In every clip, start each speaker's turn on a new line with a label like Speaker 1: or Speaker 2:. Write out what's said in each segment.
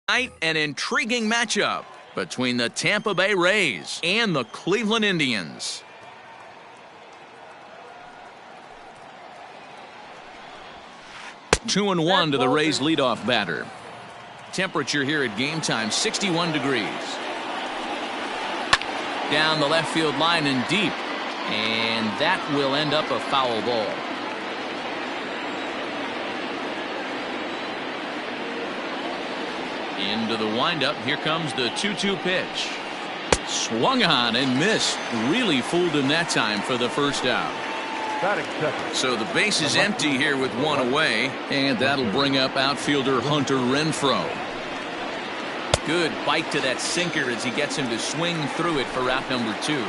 Speaker 1: Tonight, an intriguing matchup between the Tampa Bay Rays and the Cleveland Indians. Two and one to the Rays leadoff batter. Temperature here at game time, 61 degrees. Down the left field line and deep. And that will end up a foul ball. Into the windup. Here comes the 2-2 pitch. Swung on and missed. Really fooled him that time for the first out. So the base is empty here with one away, and that'll bring up outfielder Hunter Renfroe. Good bite to that sinker as he gets him to swing through it for out number 2.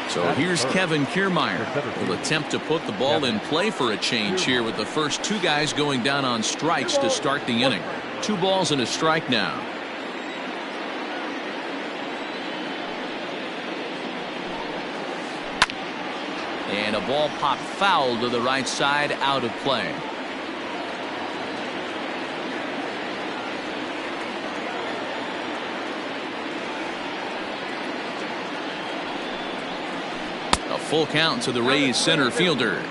Speaker 1: So here's Kevin Kiermaier. Will attempt to put the ball in play for a change here with the first two guys going down on strikes to start the inning. 2 balls and a strike now. And a ball popped foul to the right side, out of play. A full count to the Rays center fielder.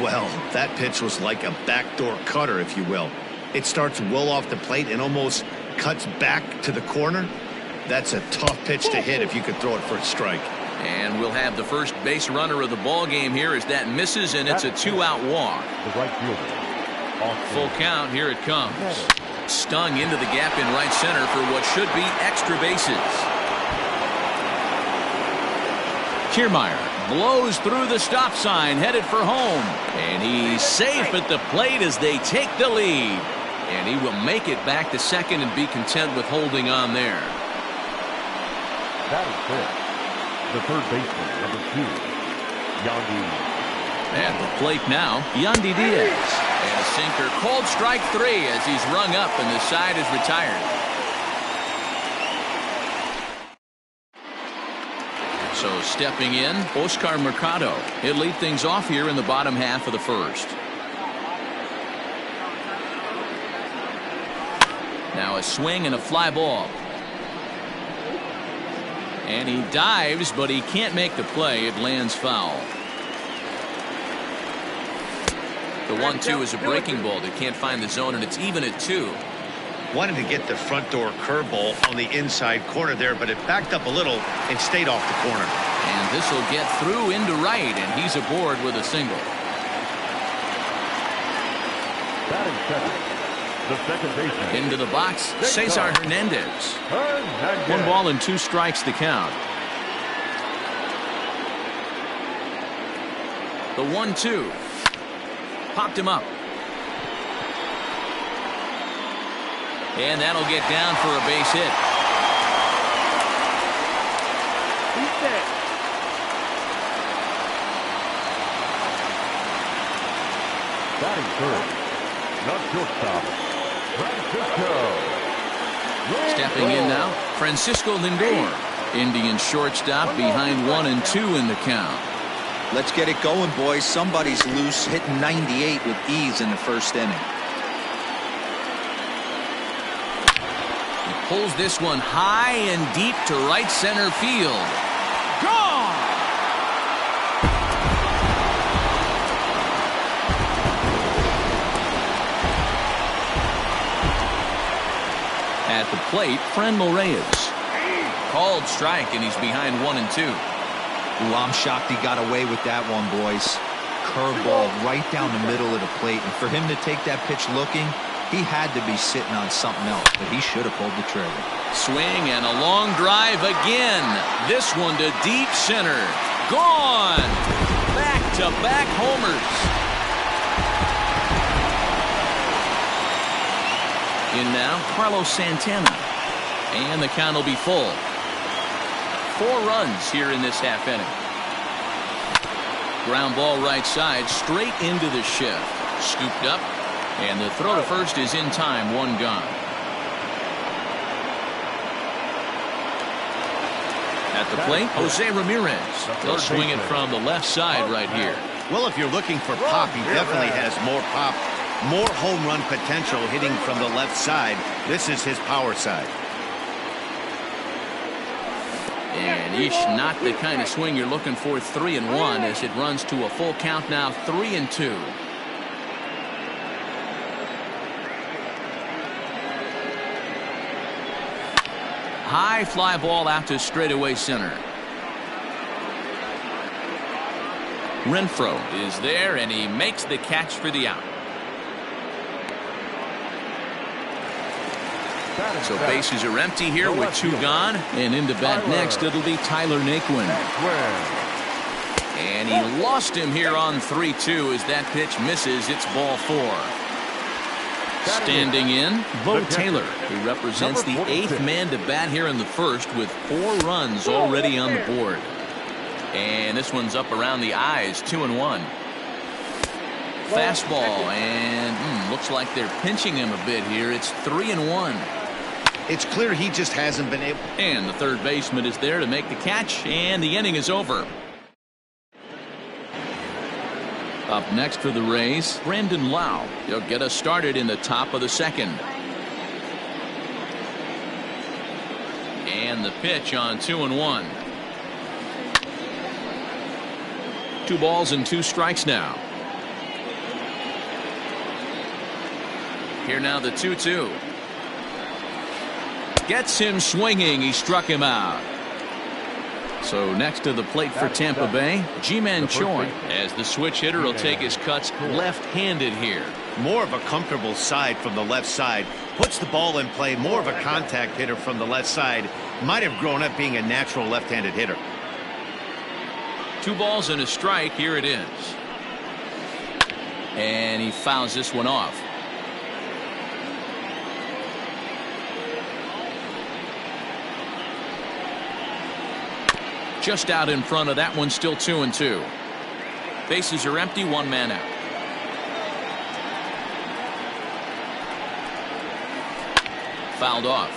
Speaker 2: Well, that pitch was like a backdoor cutter, if you will. It starts well off the plate and almost cuts back to the corner. That's a tough pitch to hit if you could throw it for a strike.
Speaker 1: And we'll have the first base runner of the ball game here as that misses, and it's a 2-out walk.
Speaker 3: The right fielder.
Speaker 1: Full count. Here it comes. Stung into the gap in right center for what should be extra bases. Kiermaier blows through the stop sign, headed for home. And he's safe at the plate as they take the lead. And he will make it back to second and be content with holding on there.
Speaker 3: That is good. The third baseman, number 2, Yandy.
Speaker 1: At the plate now, Yandy Diaz. And a sinker, called strike 3 as he's rung up and the side is retired. So stepping in, Oscar Mercado. He'll lead things off here in the bottom half of the first. Now a swing and a fly ball. And he dives, but he can't make the play. It lands foul. The 1-2 is a breaking ball that can't find the zone, and it's even at 2.
Speaker 2: Wanted to get the front door curveball on the inside corner there, but it backed up a little and stayed off the corner.
Speaker 1: And this will get through into right, and he's aboard with a single.
Speaker 3: Batting second. The second baseman.
Speaker 1: Into the box, Cesar Hernandez. 1 ball and 2 strikes to count. The 1-2. Popped him up. And that'll get down for a base hit.
Speaker 3: He's dead. Batting third. Not shortstop.
Speaker 1: Stepping in now, Francisco Lindor. Indian shortstop behind 1 and 2 in the count.
Speaker 4: Let's get it going, boys. Somebody's loose, hitting 98 with ease in the first inning.
Speaker 1: He pulls this one high and deep to right center field. Gone! At the plate, Franmil Reyes. Called strike, and he's behind 1 and 2.
Speaker 4: Ooh, I'm shocked he got away with that one, boys. Curveball right down the middle of the plate. And for him to take that pitch looking, he had to be sitting on something else, but he should have pulled the trigger.
Speaker 1: Swing and a long drive again. This one to deep center. Gone! Back-to-back homers. In now, Carlos Santana. And the count will be full. 4 runs here in this half inning. Ground ball right side, straight into the shift. Scooped up, and the throw to first is in time, 1 gone. At the plate, Jose Ramirez. They'll swing it from the left side right here.
Speaker 2: Well, if you're looking for pop, he definitely has more pop More home run potential hitting from the left side. This is his power side.
Speaker 1: And eesh, not the kind of swing you're looking for. 3-1 as it runs to a full count now. 3-2. High fly ball out to straightaway center. Renfroe is there, and he makes the catch for the out. So bases are empty here with 2 gone. And into bat next, it'll be Tyler Naquin. And he lost him here on 3-2 as that pitch misses. It's ball 4. Standing in, Bo Taylor, who represents the 8th man to bat here in the first with 4 runs already on the board. And this one's up around the eyes, 2-1. Fastball, and looks like they're pinching him a bit here. It's 3-1.
Speaker 2: It's clear he just hasn't been able.
Speaker 1: And the third baseman is there to make the catch, and the inning is over. Up next for the Rays, Brandon Lau. He'll get us started in the top of the second. And the pitch on 2-1. 2 balls and 2 strikes now. Here now the 2-2. Gets him swinging. He struck him out. So next to the plate for Tampa Bay, Ji-Man Choi, as the switch hitter will take his cuts left-handed here.
Speaker 2: More of a comfortable side from the left side. Puts the ball in play. More of a contact hitter from the left side. Might have grown up being a natural left-handed hitter.
Speaker 1: 2 balls and a strike. Here it is. And he fouls this one off. Just out in front of that one, still 2-2. Bases are empty, 1 man out. Fouled off.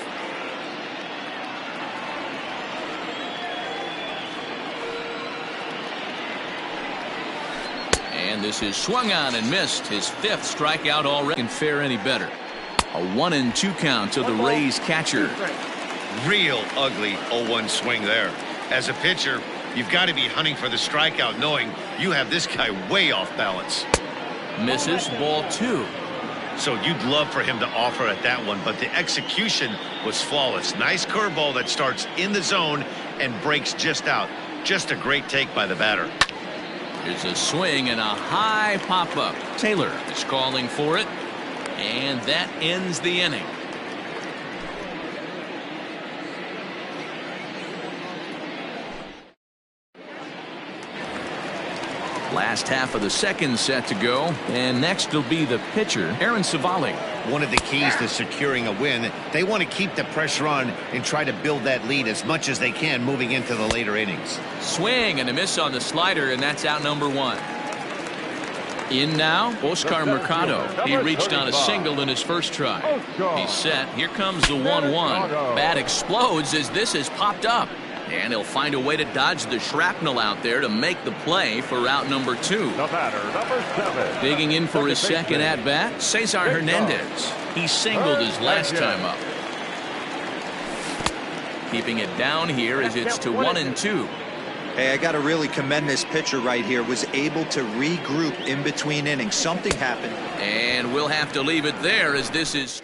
Speaker 1: And this is swung on and missed. His 5th strikeout already. Can fare any better. A 1-2 count to the Rays catcher.
Speaker 2: Real ugly 0-1 swing there. As a pitcher, you've got to be hunting for the strikeout, knowing you have this guy way off balance.
Speaker 1: Misses, ball 2.
Speaker 2: So you'd love for him to offer at that one, but the execution was flawless. Nice curveball that starts in the zone and breaks just out. Just a great take by the batter.
Speaker 1: There's a swing and a high pop-up. Taylor is calling for it, and that ends the inning. Last half of the second set to go, and next will be the pitcher, Aaron Savali.
Speaker 2: One of the keys to securing a win, they want to keep the pressure on and try to build that lead as much as they can moving into the later innings.
Speaker 1: Swing and a miss on the slider, and that's out number 1. In now, Oscar Mercado. He reached on a single in his first try. He's set. Here comes the 1-1. Bat explodes as this has popped up. And he'll find a way to dodge the shrapnel out there to make the play for out number 2.
Speaker 3: The batter, number 7.
Speaker 1: Digging in for his second at-bat, Cesar Hernandez. He singled his last time up. Keeping it down here as it's to 1-2.
Speaker 4: Hey, I got to really commend this pitcher right here. Was able to regroup in between innings. Something happened.
Speaker 1: And we'll have to leave it there as this is...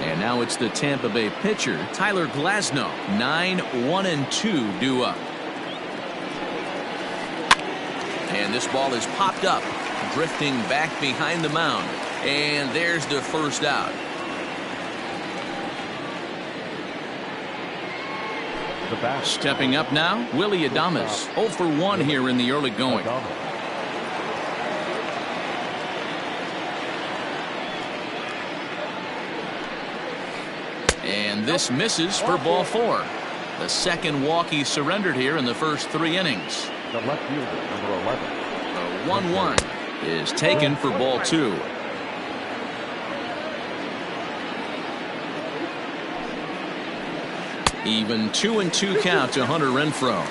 Speaker 1: And now it's the Tampa Bay pitcher, Tyler Glasnow. 9-1-2 due up. And this ball is popped up, drifting back behind the mound. And there's the first out. Stepping up now, Willie Adames. 0 for 1 here in the early going. And this misses for ball 4. The second walk he surrendered here in the first 3 innings.
Speaker 3: The left fielder, number 11.
Speaker 1: The 1-1 is taken for ball 2. Even 2-2 count to Hunter Renfroe.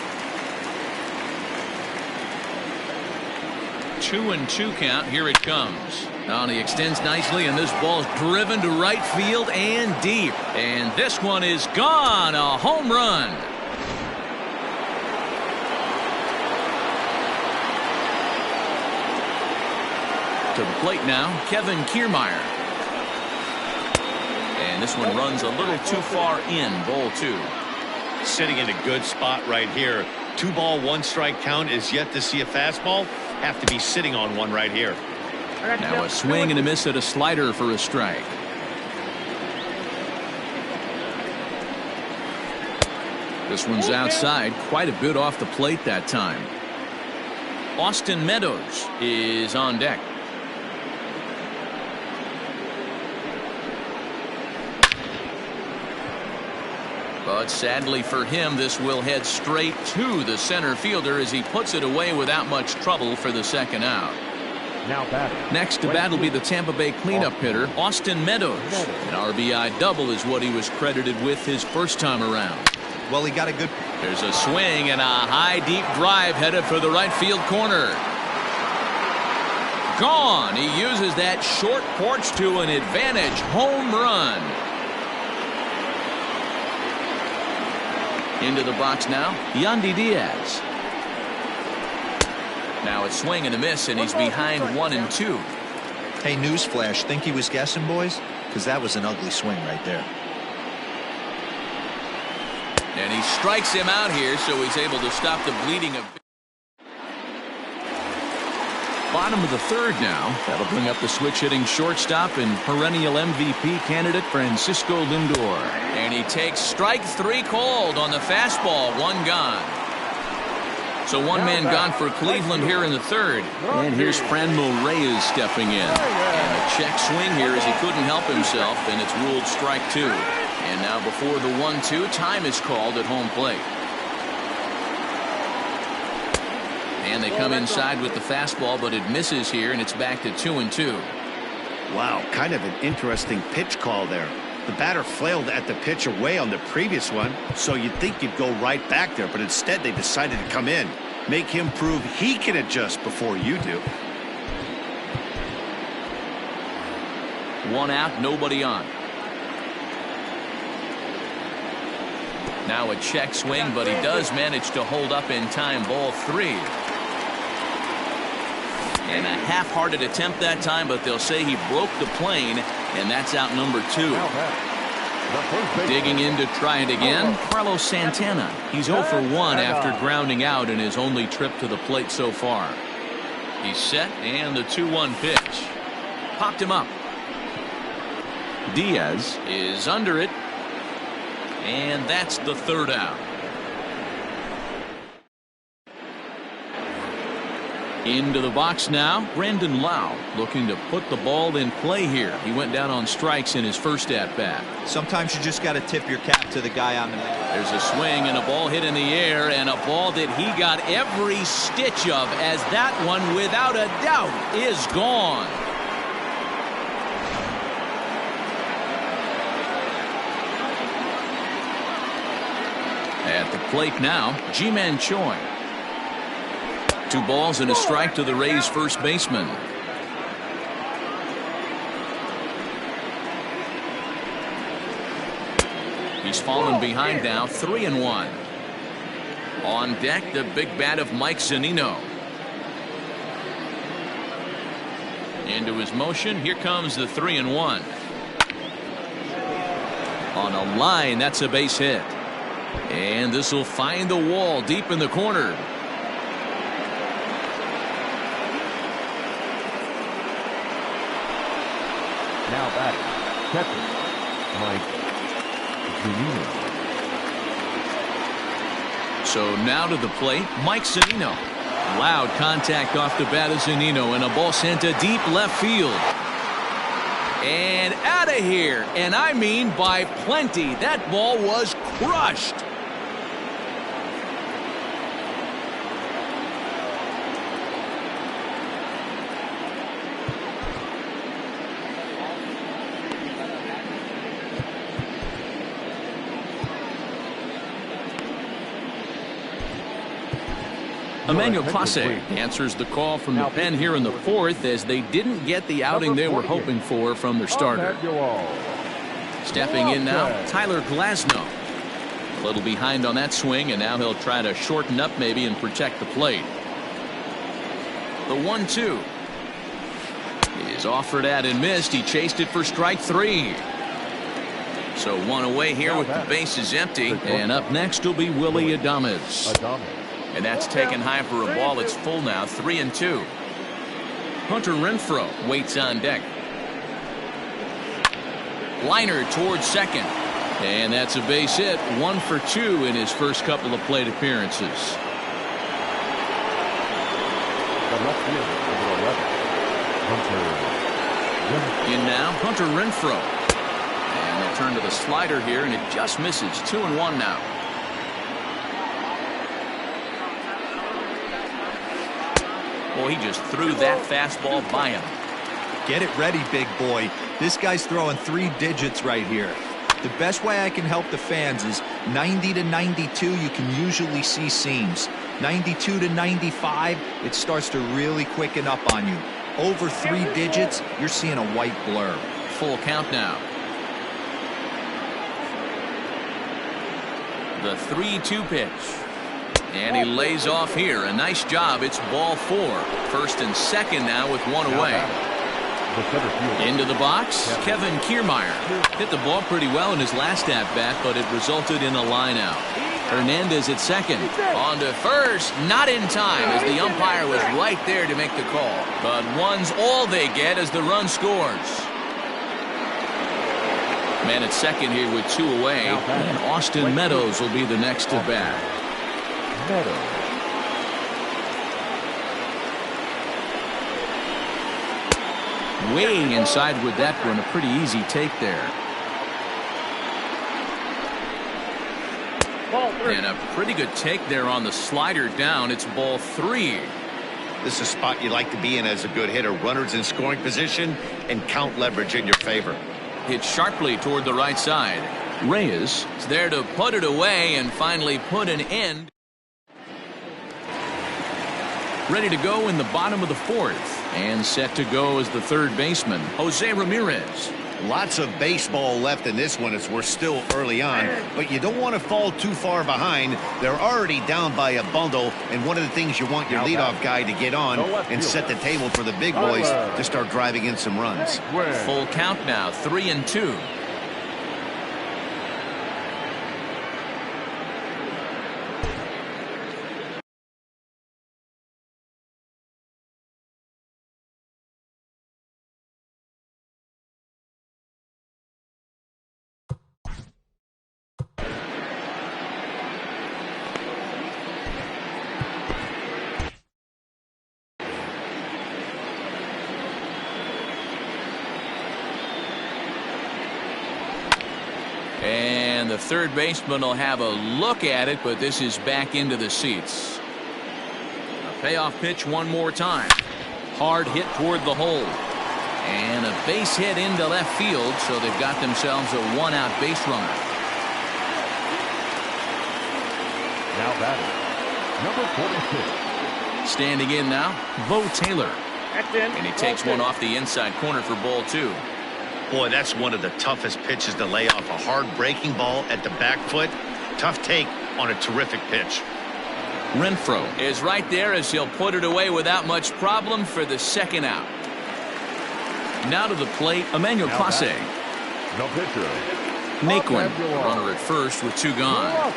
Speaker 1: 2-2 count. Here it comes. Oh, and he extends nicely, and this ball is driven to right field and deep. And this one is gone. A home run. To the plate now, Kevin Kiermaier. And this one runs a little too far in. Ball 2.
Speaker 2: Sitting in a good spot right here. 2 ball, 1 strike count is yet to see a fastball. Have to be sitting on one right here.
Speaker 1: Now a swing and a miss at a slider for a strike. This one's outside, quite a bit off the plate that time. Austin Meadows is on deck. But sadly for him, this will head straight to the center fielder as he puts it away without much trouble for the second out.
Speaker 3: Now batting.
Speaker 1: Next to bat will be the Tampa Bay cleanup hitter, Austin Meadows. An RBI double is what he was credited with his first time around.
Speaker 4: Well, he got a good...
Speaker 1: There's a swing and a high deep drive headed for the right field corner. Gone. He uses that short porch to an advantage home run. Into the box now, Yandy Diaz. Now a swing and a miss, and he's behind 1-2.
Speaker 4: Hey, newsflash, think he was guessing, boys? Because that was an ugly swing right there.
Speaker 1: And he strikes him out here, so he's able to stop the bleeding of... Bottom of the third now. That'll bring up the switch-hitting shortstop and perennial MVP candidate Francisco Lindor. And he takes strike 3 called on the fastball. 1 gone. So 1 man gone for Cleveland here in the third. And here's Franmil Reyes stepping in. And a check swing here as he couldn't help himself, and it's ruled strike 2. And now before the 1-2, time is called at home plate. And they come inside with the fastball, but it misses here, and it's back to 2-2.
Speaker 2: Wow, kind of an interesting pitch call there. The batter flailed at the pitch away on the previous one, so you'd think you'd go right back there, but instead they decided to come in. Make him prove he can adjust before you do.
Speaker 1: 1 out, nobody on. Now a check swing, but he does manage to hold up in time. Ball 3. And a half-hearted attempt that time, but they'll say he broke the plane, and that's out number 2. Digging in to try it again, Carlos Santana. He's 0 for 1 after grounding out in his only trip to the plate so far. He's set, and the 2-1 pitch. Popped him up. Diaz is under it, and that's the 3rd out. Into the box now, Brandon Lau looking to put the ball in play here. He went down on strikes in his first at-bat.
Speaker 4: Sometimes you just got to tip your cap to the guy on the mound.
Speaker 1: There's a swing and a ball hit in the air, and a ball that he got every stitch of, as that one, without a doubt, is gone. At the plate now, Ji-Man Choi. 2 balls and a strike to the Rays' first baseman. He's fallen behind now, 3-1. On deck, the big bat of Mike Zunino. Into his motion, here comes the 3-1. On a line, that's a base hit. And this will find the wall deep in the corner.
Speaker 3: Now batting, catcher, Mike Zunino.
Speaker 1: So now to the plate, Mike Zunino. Loud contact off the bat of Zunino, and a ball sent to deep left field. And out of here, and I mean by plenty. That ball was crushed. Emmanuel Clase answers the call from the pen here in the fourth as they didn't get the outing they were hoping for from their starter. Stepping in now, Tyler Glasnow. A little behind on that swing, and now he'll try to shorten up maybe and protect the plate. The 1-2 is offered at and missed. He chased it for strike three. So one away here with the bases empty. And up next will be Willie Adames. And that's taken high for a ball. It's full now, 3-2. Hunter Renfroe waits on deck. Liner towards second. And that's a base hit. 1 for 2 in his first couple of plate appearances. In now, Hunter Renfroe. And they'll turn to the slider here, and it just misses. 2-1 now. Boy, he just threw that fastball by him.
Speaker 4: Get it ready, big boy. This guy's throwing 3 digits right here. The best way I can help the fans is 90 to 92, you can usually see seams. 92 to 95, it starts to really quicken up on you. Over 3 digits, you're seeing a white blur.
Speaker 1: Full count now. The 3-2 pitch. And he lays off here. A nice job. It's ball 4. First and second now with 1 away. Into the box, Kevin Kiermaier hit the ball pretty well in his last at-bat, but it resulted in a line-out. Hernandez at second. On to first, not in time, as the umpire was right there to make the call. But one's all they get as the run scores. Man at second here with 2 away, and Austin Meadows will be the next to bat. Way inside with that one, a pretty easy take there. And a pretty good take there on the slider down. It's ball 3.
Speaker 2: This is a spot you like to be in as a good hitter. Runners in scoring position and count leverage in your favor.
Speaker 1: Hit sharply toward the right side. Reyes is there to put it away and finally put an end. Ready to go in the bottom of the 4th. And set to go as the third baseman, Jose Ramirez.
Speaker 2: Lots of baseball left in this one as we're still early on, but you don't want to fall too far behind. They're already down by a bundle, and one of the things you want your leadoff guy to get on and set the table for the big boys to start driving in some runs.
Speaker 1: Full count now, 3-2. And the third baseman will have a look at it, but this is back into the seats. A payoff pitch one more time. Hard hit toward the hole. And a base hit into left field, so they've got themselves a 1-out base runner.
Speaker 3: Now batting, number 46.
Speaker 1: Standing in now, Bo Taylor. And he takes one off the inside corner for ball 2.
Speaker 2: Boy, that's one of the toughest pitches to lay off. A hard breaking ball at the back foot. Tough take on a terrific pitch.
Speaker 1: Renfroe is right there as he'll put it away without much problem for the second out. Now to the plate, Emmanuel Clase.
Speaker 3: No pitcher.
Speaker 1: Naquin, runner at first with 2 gone.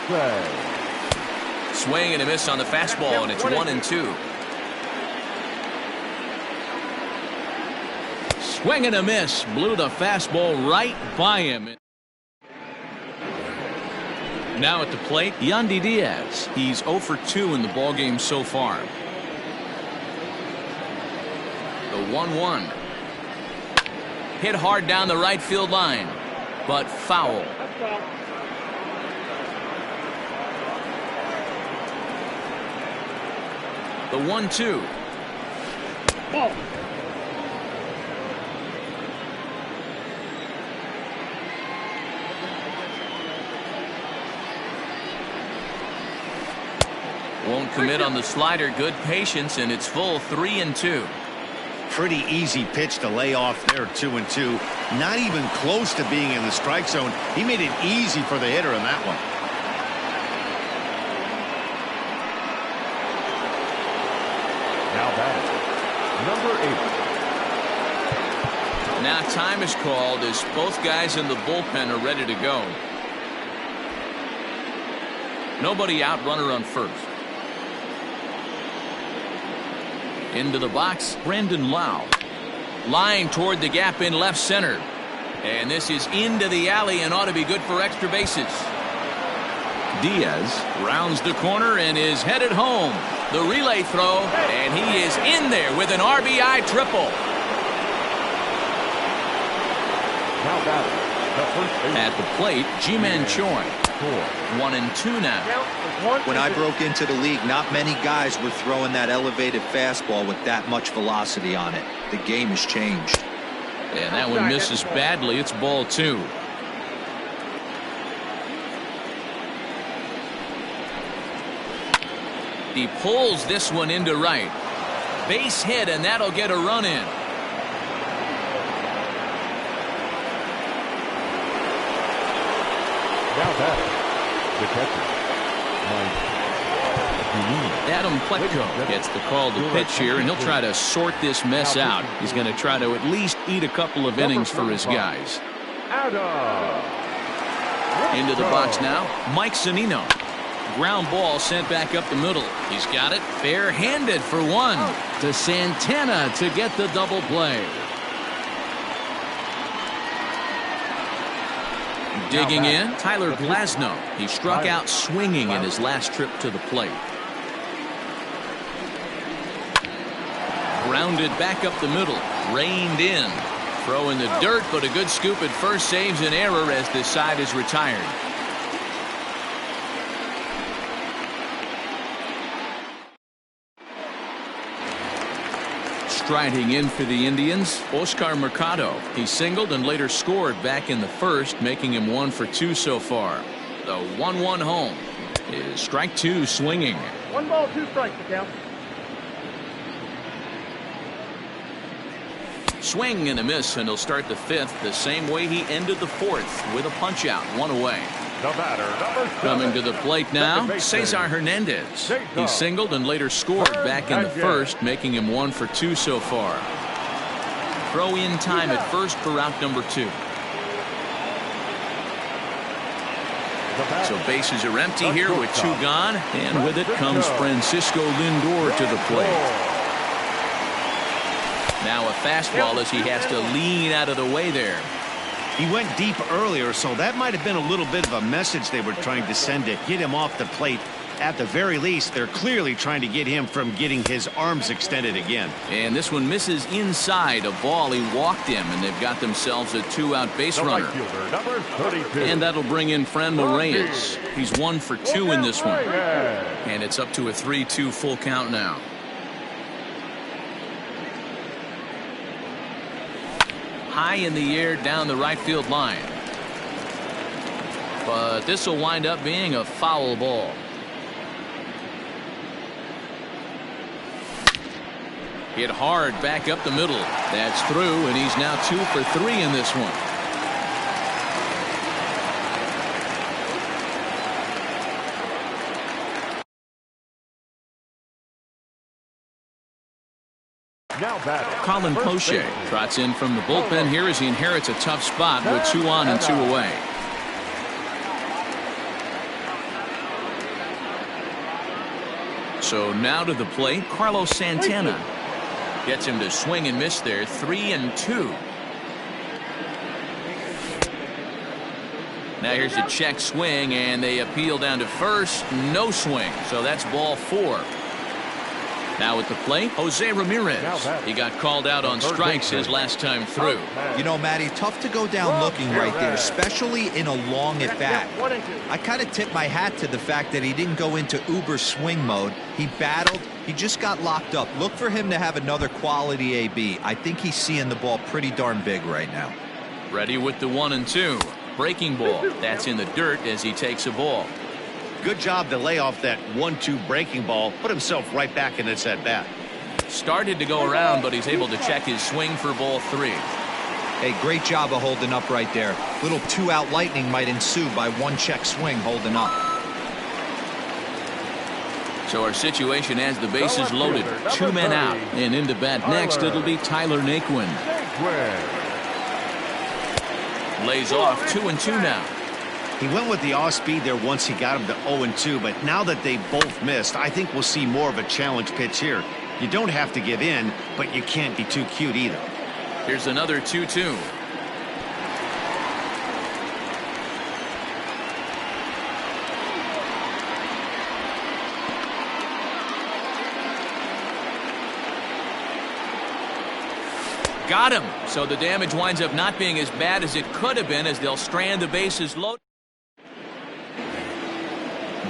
Speaker 1: Swing and a miss on the fastball, and it's 1-2. Swing and a miss. Blew the fastball right by him. Now at the plate, Yandy Diaz. He's 0 for 2 in the ballgame so far. The 1-1. Hit hard down the right field line, but foul. The 1-2.
Speaker 5: Ball.
Speaker 1: Won't commit on the slider. Good patience, and it's full 3-2.
Speaker 2: Pretty easy pitch to lay off there, 2-2. Not even close to being in the strike zone. He made it easy for the hitter in that one.
Speaker 3: Now batting, number 8.
Speaker 1: Now time is called as both guys in the bullpen are ready to go. Nobody out, runner on first. Into the box, Brandon Lau. Line toward the gap in left center. And this is into the alley and ought to be good for extra bases. Diaz rounds the corner and is headed home. The relay throw, and he is in there with an RBI triple.
Speaker 3: Now batting, the first baseman.
Speaker 1: At the plate, Ji-Man Choi. 1-2 now.
Speaker 4: When I broke into the league, not many guys were throwing that elevated fastball with that much velocity on it. The game has changed.
Speaker 1: And that one misses badly. It's ball 2. He pulls this one into right. Base hit, and that'll get a run in.
Speaker 3: Now batting, the catcher,
Speaker 1: Adam Pletko gets the call to pitch here, and he'll try to sort this mess out. He's going to try to at least eat a couple of innings for his guys. Into the box now, Mike Zunino. Ground ball sent back up the middle. He's got it bare-handed for one. To Santana to get the double play. Digging in, Tyler Glasnow. He struck out swinging in his last trip to the plate. Grounded back up the middle. Reined in. Throw in the dirt, but a good scoop at first saves an error as this side is retired. Striding in for the Indians, Oscar Mercado. He singled and later scored back in the first, making him 1 for 2 so far. The 1-1 home is strike 2 swinging.
Speaker 5: 1 ball, 2 strikes, the count.
Speaker 1: Swing and a miss, and he'll start the 5th the same way he ended the 4th with a punch out, 1 away.
Speaker 3: the batter, number 7.
Speaker 1: Coming to the plate now, Cesar Hernandez. He singled and later scored back in the first, making him 1 for 2 so far. Throw in time at first for out number 2. So bases are empty here with 2 gone, and with it comes Francisco Lindor to the plate. Now a fastball as he has to lean out of the way there.
Speaker 2: He went deep earlier, so that might have been a little bit of a message they were trying to send to get him off the plate. At the very least, they're clearly trying to get him from getting his arms extended again.
Speaker 1: And this one misses inside a ball. He walked him, and they've got themselves a 2-out base runner.
Speaker 3: Number 32.
Speaker 1: And that'll bring in Franmil Reyes. He's 1 for 2 in this one. And it's up to a 3-2 full count now. High in the air down the right field line. But this will wind up being a foul ball. Hit hard back up the middle. That's through, and he's now 2 for 3 in this one.
Speaker 3: Now batting,
Speaker 1: Colin Poche trots in from the bullpen here as he inherits a tough spot with 2 on and 2 away. So now to the plate, Carlos Santana. Gets him to swing and miss there, 3-2. Now here's a check swing, and they appeal down to first. No swing, so that's ball 4. Now at the plate, Jose Ramirez. He got called out on strikes his last time through.
Speaker 4: You know, Matty, tough to go down looking right there, especially in a long at-bat. I kind of tip my hat to the fact that he didn't go into uber swing mode. He battled. He just got locked up. Look for him to have another quality AB. I think he's seeing the ball pretty darn big right now.
Speaker 1: Ready with the 1-2. Breaking ball. That's in the dirt as he takes a ball.
Speaker 2: Good job to lay off that 1-2 breaking ball, put himself right back in its at bat.
Speaker 1: Started to go around, but he's able to check his swing for ball 3.
Speaker 4: Hey, great job of holding up right there. Little 2-out lightning might ensue by 1-check swing holding up.
Speaker 1: So our situation has the bases loaded, 2 men out, and into bat next it'll be Tyler Naquin. Lays off 2-2 now.
Speaker 2: He went with the off speed there once he got him to 0-2, but now that they both missed, I think we'll see more of a challenge pitch here. You don't have to give in, but you can't be too cute either.
Speaker 1: Here's another 2-2. Got him. So the damage winds up not being as bad as it could have been, as they'll strand the bases loaded.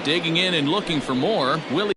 Speaker 1: Digging in and looking for more. Willie.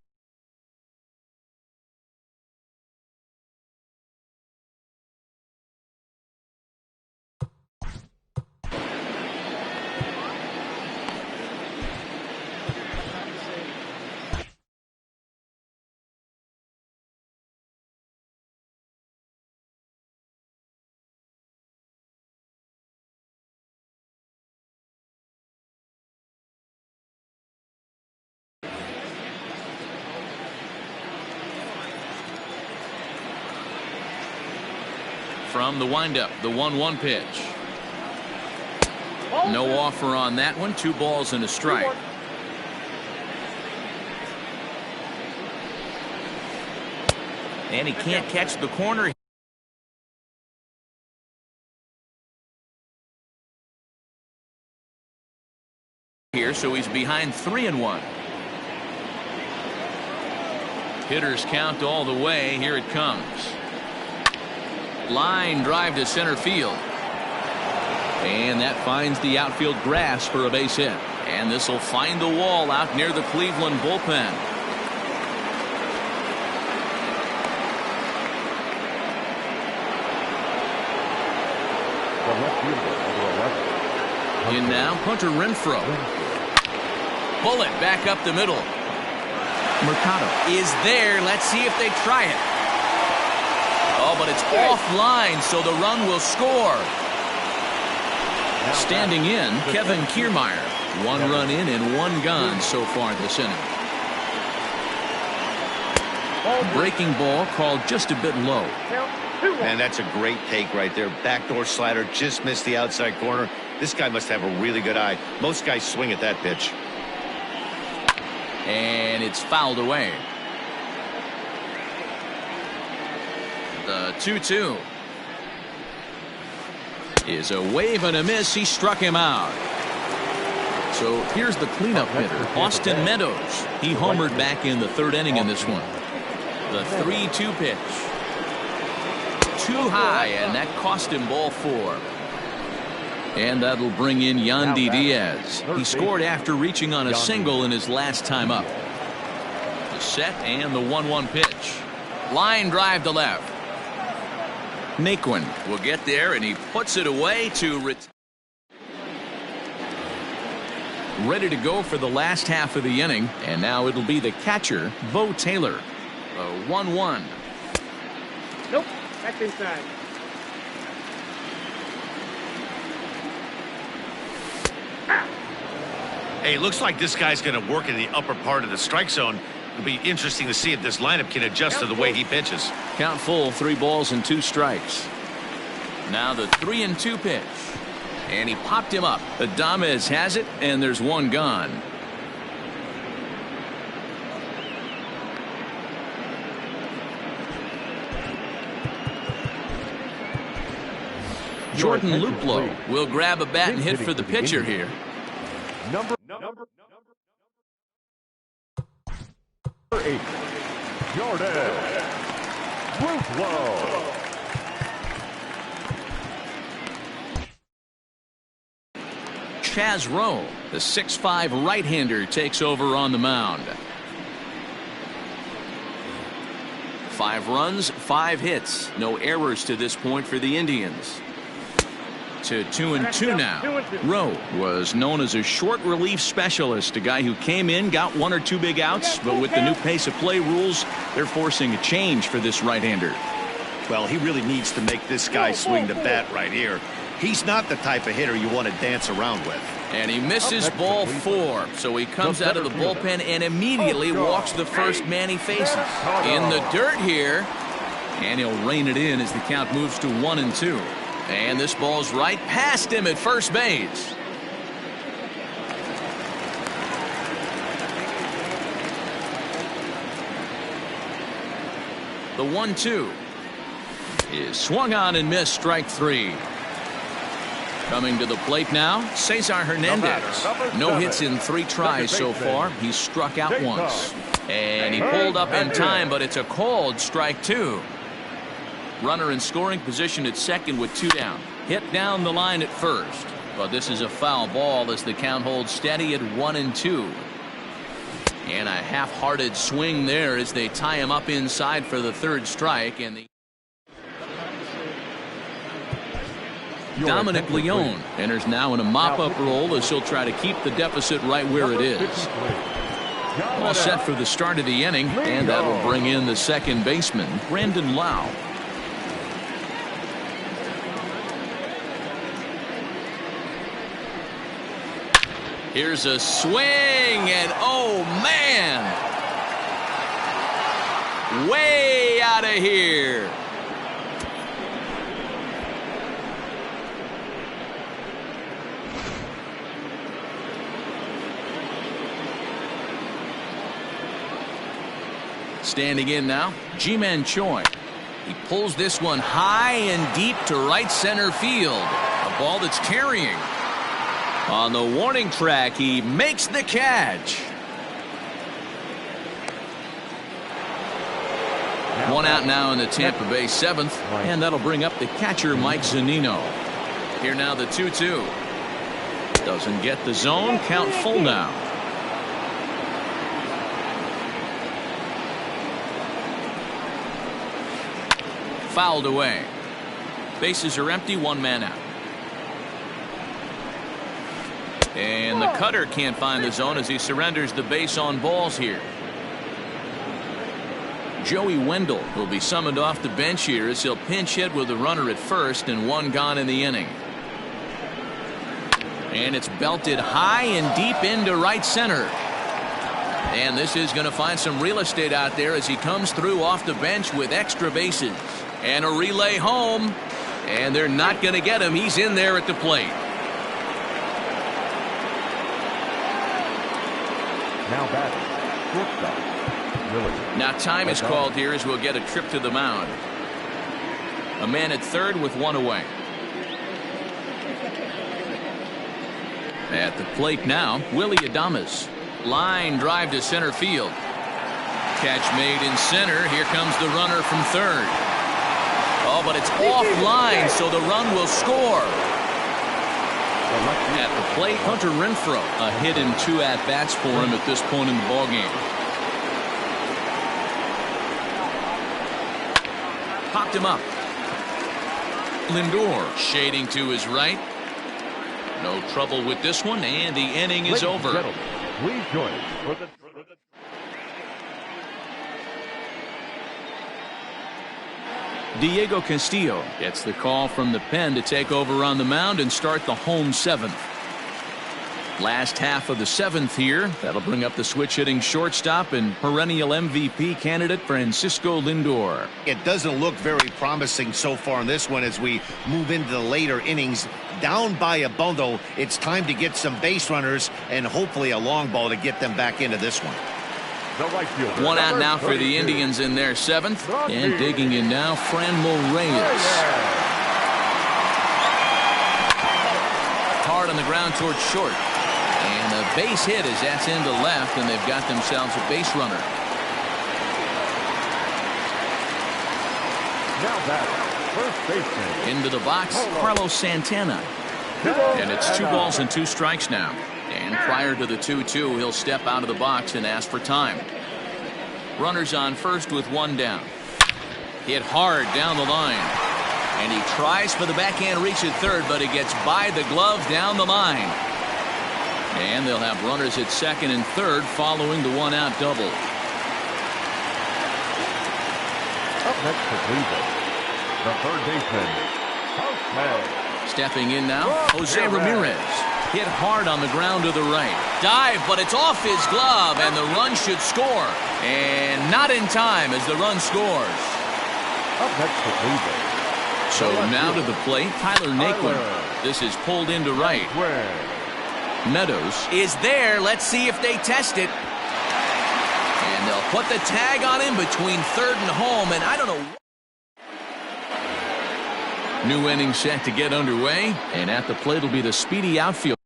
Speaker 1: From the windup, the 1-1 pitch. No offer on that one. 2 balls and a strike. And he can't catch the corner here, so he's behind 3-1. Hitters count all the way. Here it comes. Line drive to center field. And that finds the outfield grass for a base hit. And this will find the wall out near the Cleveland bullpen. In now, Hunter Renfroe. Bullet back up the middle. Mercado is there. Let's see if they try it. Oh, but it's offline, so the run will score. Standing in, Kevin Kiermaier. 1 run in and 1 gone so far this inning. Breaking ball called just a bit low.
Speaker 2: Man, that's a great take right there. Backdoor slider, just missed the outside corner. This guy must have a really good eye. Most guys swing at that pitch.
Speaker 1: And it's fouled away. The 2-2 is a wave and a miss. He struck him out. So here's the cleanup hitter, Austin Meadows. He homered back in the 3rd inning in this one. The 3-2 pitch. Too high, and that cost him ball 4. And that'll bring in Yandy Diaz. He scored after reaching on a single in his last time up. The set and the 1-1 pitch. Line drive to left. Naquin will get there, and he puts it away to ready to go for the last half of the inning. And now it'll be the catcher, Bo Taylor. A 1-1.
Speaker 5: Nope, that's inside.
Speaker 2: Hey, looks like this guy's going to work in the upper part of the strike zone. It'll be interesting to see if this lineup can adjust to the way he pitches.
Speaker 1: Count full, 3 balls and 2 strikes. Now the 3-2 pitch. And he popped him up. Adames has it, and there's 1 gone. Jordan Luplow will grab a bat and hit for the pitcher here.
Speaker 3: Number 8, Jordan Luplow.
Speaker 1: Chaz Rowe, the 6'5" right-hander, takes over on the mound. 5 runs, 5 hits. No errors to this point for the Indians. to 2-2 now. Rowe was known as a short relief specialist, a guy who came in, got 1 or 2 big outs, but with the new pace of play rules, they're forcing a change for this right-hander.
Speaker 2: Well, he really needs to make this guy swing the bat right here. He's not the type of hitter you want to dance around with.
Speaker 1: And he misses ball 4, so he comes out of the bullpen and immediately walks the first man he faces. In the dirt here, and he'll rein it in as the count moves to 1-2. And this ball's right past him at first base. The 1-2 is swung on and missed, strike 3. Coming to the plate now, Cesar Hernandez. No hits in 3 tries so far. He's struck out once. And he pulled up in time, but it's a called strike 2. Runner in scoring position at second with 2 down. Hit down the line at first. But this is a foul ball as the count holds steady at 1-2. And a half-hearted swing there as they tie him up inside for the 3rd strike. And the Dominic Leone enters now in a mop-up role as he'll try to keep the deficit right where it is. All set for the start of the inning, and that'll bring in the second baseman, Brandon Lau. Here's a swing, and oh man! Way out of here! Standing in now, Ji-Man Choi. He pulls this one high and deep to right center field. A ball that's carrying. On the warning track, he makes the catch. 1 out now in the Tampa Bay 7th, and that'll bring up the catcher, Mike Zunino. Here now the 2-2. Doesn't get the zone, count full now. Fouled away. Bases are empty, 1 man out. And the cutter can't find the zone as he surrenders the base on balls here. Joey Wendell will be summoned off the bench here as he'll pinch hit with a runner at first and 1 gone in the inning. And it's belted high and deep into right center. And this is going to find some real estate out there as he comes through off the bench with extra bases. And a relay home. And they're not going to get him. He's in there at the plate.
Speaker 3: Now batting, shortstop, Willie.
Speaker 1: Now time is called here as we'll get a trip to the mound. A man at third with 1 away. At the plate now, Willie Adames. Line drive to center field. Catch made in center. Here comes the runner from third. Oh, but it's offline, so the run will score. At the plate, Hunter Renfroe. A hit in 2 at-bats for him at this point in the ballgame. Popped him up. Lindor shading to his right. No trouble with this one, and the inning is over.
Speaker 3: Please join us for the
Speaker 1: Diego Castillo gets the call from the pen to take over on the mound and start the home 7th. Last half of the 7th here. That'll bring up the switch hitting shortstop and perennial MVP candidate Francisco Lindor.
Speaker 2: It doesn't look very promising so far in this one as we move into the later innings. Down by a bundle, it's time to get some base runners and hopefully a long ball to get them back into this one.
Speaker 3: right fielder.
Speaker 1: 1 out now for the Indians in their 7th. And digging in now, Franmil Reyes. Hard on the ground towards short. And a base hit as that's into left, and they've got themselves a base runner.
Speaker 3: Now that first baseman.
Speaker 1: Into the box, Carlos Santana. And it's 2 balls and 2 strikes now. And prior to the 2-2, he'll step out of the box and ask for time. Runners on first with 1 down. Hit hard down the line. And he tries for the backhand reach at third, but it gets by the glove down the line. And they'll have runners at second and third following the one-out double.
Speaker 3: Up next for Cleveland, the third baseman, Jose.
Speaker 1: Stepping in now, Jose Ramirez. Hit hard on the ground to the right. Dive, but it's off his glove, and the run should score. And not in time as the run scores.
Speaker 3: Up next for Cleveland.
Speaker 1: So now to the plate, Tyler Naquin. This is pulled into right. Meadows is there. Let's see if they test it. And they'll put the tag on him between third and home, and I don't know. New inning set to get underway, and at the plate will be the speedy outfield.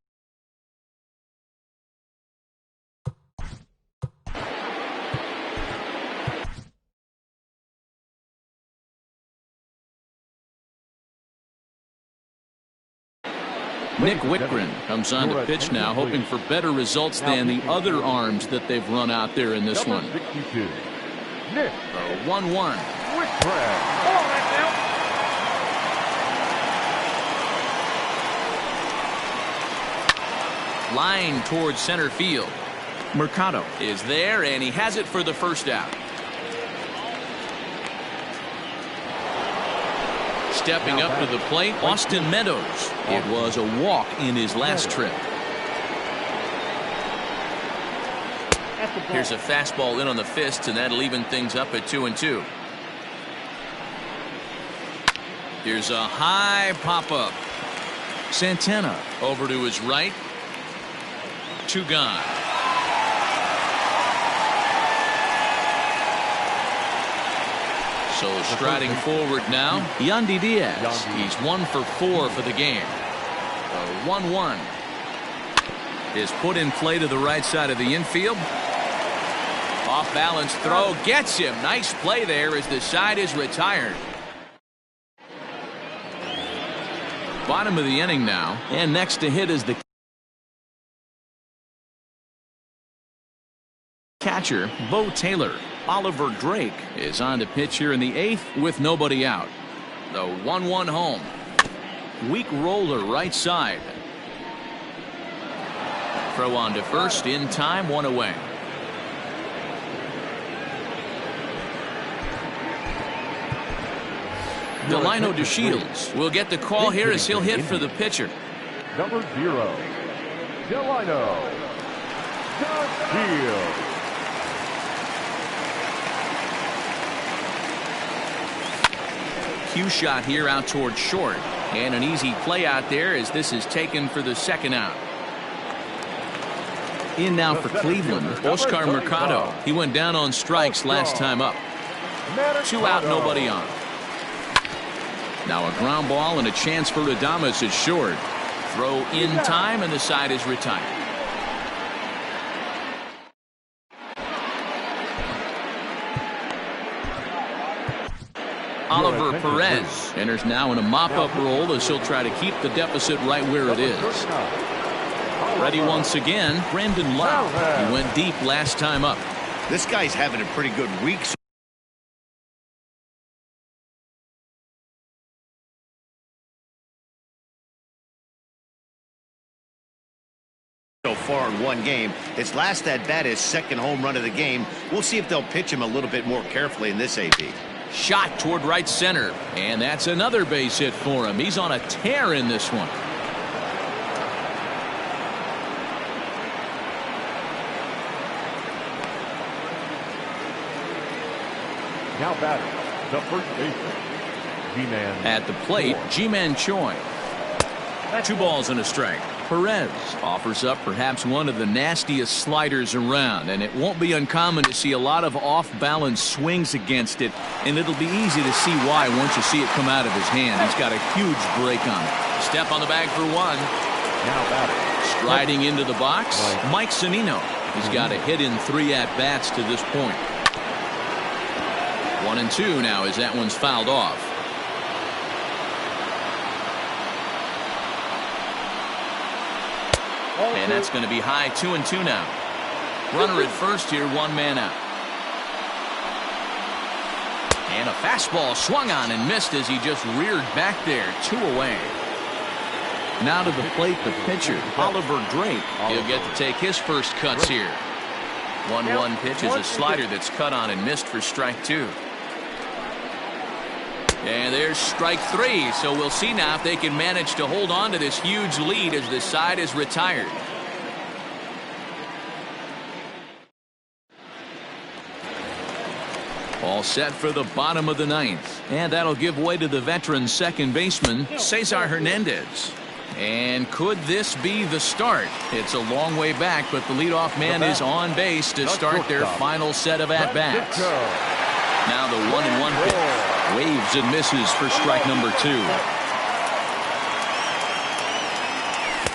Speaker 1: Nick Whitgren comes on to pitch now, hoping for better results than the other arms that they've run out there in this one.
Speaker 3: 62. Nick.
Speaker 1: 1-1. Line towards center field. Mercado is there, and he has it for the first out. Stepping up to the plate, Austin Meadows. It was a walk in his last trip. Here's a fastball in on the fists, and that'll even things up at 2-2. Here's a high pop-up. Santana over to his right. 2 gone. So striding forward now, Yandy Diaz. He's 1 for 4 for the game. 1-1 is put in play to the right side of the infield. Off balance throw gets him. Nice play there as the side is retired. Bottom of the inning now, and next to hit is the catcher, Bo Taylor. Oliver Drake is on to pitch here in the 8th with nobody out. The 1-1 home. Weak roller right side. Throw on to first in time, 1 away. Delino DeShields will get the call here as he'll hit for the pitcher.
Speaker 3: Number 0, Delino DeShields.
Speaker 1: Cue shot here out toward short, and an easy play out there as this is taken for the second out. In now for Cleveland, Oscar Mercado. He went down on strikes last time up. 2 out, nobody on. Now a ground ball and a chance for Adames is short. Throw in time, and the side is retired. Oliver Perez enters now in a mop-up role as he'll try to keep the deficit right where it is. Ready once again, Brandon Lau. He went deep last time up.
Speaker 2: This guy's having a pretty good week so far in one game. His last at bat is second home run of the game. We'll see if they'll pitch him a little bit more carefully in this AP.
Speaker 1: Shot toward right center, and that's another base hit for him. He's on a tear in this one.
Speaker 3: Now batting, the first baseman, G-Man.
Speaker 1: At the plate, Ji-Man Choi. 2 balls and a strike. Perez offers up perhaps one of the nastiest sliders around, and it won't be uncommon to see a lot of off-balance swings against it, and it'll be easy to see why once you see it come out of his hand. He's got a huge break on it. Step on the bag for 1.
Speaker 3: Now batting,
Speaker 1: striding into the box, Mike Zunino. He's got a hit in 3 at-bats to this point. 1-2 now as that one's fouled off. And that's going to be high. 2-2 now. Runner at first here, 1 man out. And a fastball swung on and missed as he just reared back there. 2 away. Now to the plate, the pitcher, Oliver Drake. He'll get to take his first cuts here. 1-1 pitch is a slider that's cut on and missed for strike 2. And there's strike 3. So we'll see now if they can manage to hold on to this huge lead as the side is retired. All set for the bottom of the 9th. And that'll give way to the veteran second baseman, Cesar Hernandez. And could this be the start? It's a long way back, but the leadoff man is on base to start their final set of at-bats. Now the 1-1 pitch. Waves and misses for strike number 2.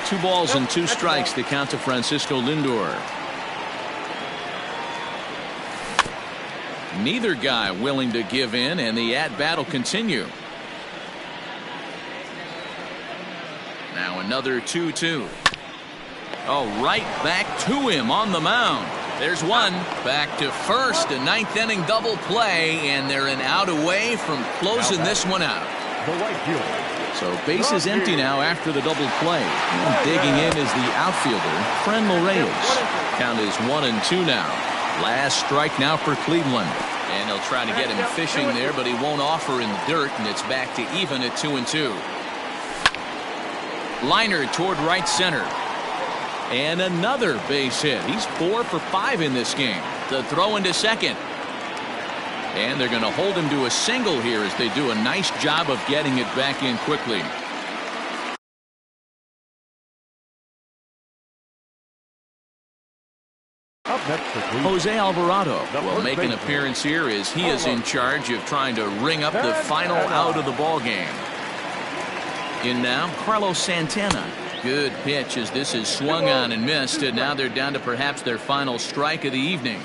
Speaker 1: 2 balls and 2 strikes to count to Francisco Lindor. Neither guy willing to give in, and the at-bat will continue. Now another 2-2. Oh, right back to him on the mound. There's one. Back to first. A 9th inning double play, and they're an out away from closing this one out. So base is empty now after the double play. And digging in is the outfielder, Franmil Reyes. Count is 1-2 now. Last strike now for Cleveland. And he'll try to get him fishing there, but he won't offer in the dirt, and it's back to even at 2-2. Liner toward right center. And another base hit. He's 4 for 5 in this game. The throw into second. And they're going to hold him to a single here as they do a nice job of getting it back in quickly. Jose Alvarado will make an appearance here as he is in charge of trying to ring up the final out of the ball game. In now, Carlos Santana. Good pitch as this is swung on and missed, and now they're down to perhaps their final strike of the evening.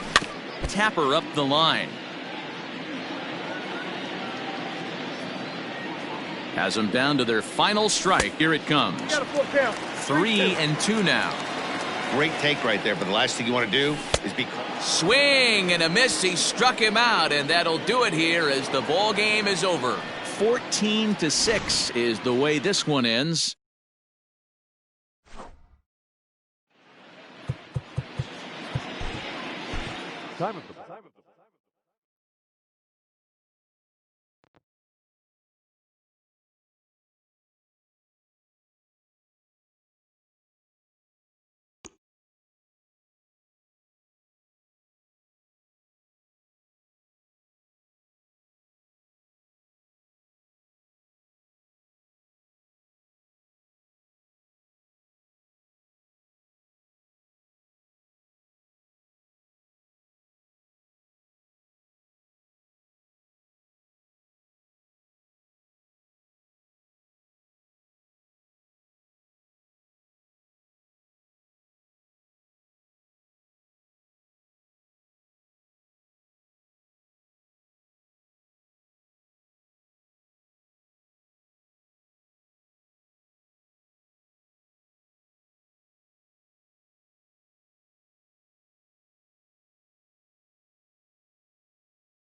Speaker 1: Tapper up the line. Has them down to their final strike. Here it comes. 3-2 now.
Speaker 2: Great take right there, but the last thing you want to do is be...
Speaker 1: Swing and a miss. He struck him out, and that'll do it here as the ball game is over. 14-6 is the way this one ends.
Speaker 3: Time of the